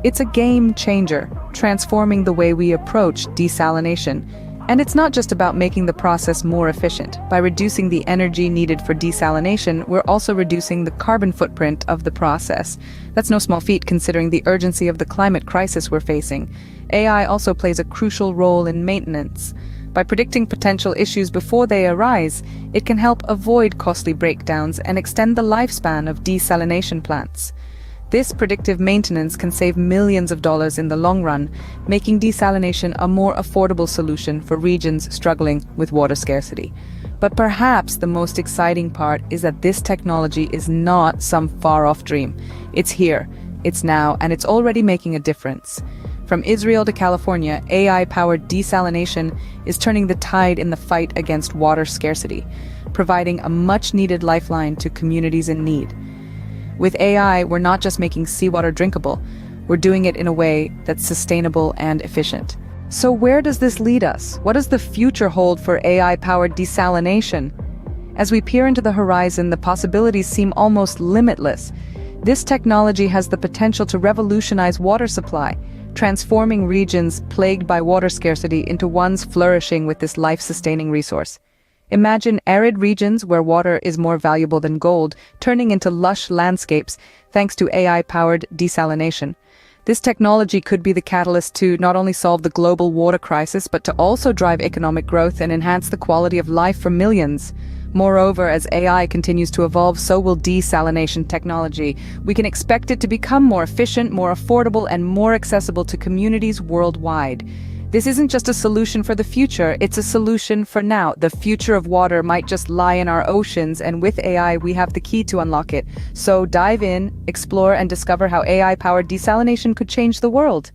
It's a game changer, transforming the way we approach desalination. And it's not just about making the process more efficient. By reducing the energy needed for desalination, we're also reducing the carbon footprint of the process. That's no small feat considering the urgency of the climate crisis we're facing. AI also plays a crucial role in maintenance. By predicting potential issues before they arise, it can help avoid costly breakdowns and extend the lifespan of desalination plants. This predictive maintenance can save millions of dollars in the long run, making desalination a more affordable solution for regions struggling with water scarcity. But perhaps the most exciting part is that this technology is not some far-off dream. It's here, it's now, and it's already making a difference. From Israel to California, AI-powered desalination is turning the tide in the fight against water scarcity, providing a much-needed lifeline to communities in need. With AI, we're not just making seawater drinkable, we're doing it in a way that's sustainable and efficient. So where does this lead us? What does the future hold for AI-powered desalination? As we peer into the horizon, the possibilities seem almost limitless. This technology has the potential to revolutionize water supply, transforming regions plagued by water scarcity into ones flourishing with this life-sustaining resource. Imagine arid regions where water is more valuable than gold, turning into lush landscapes thanks to AI-powered desalination. This technology could be the catalyst to not only solve the global water crisis, but to also drive economic growth and enhance the quality of life for millions. Moreover, as AI continues to evolve, so will desalination technology. We can expect it to become more efficient, more affordable, and more accessible to communities worldwide. This isn't just a solution for the future, it's a solution for now. The future of water might just lie in our oceans, and with AI, we have the key to unlock it. So dive in, explore, and discover how AI-powered desalination could change the world.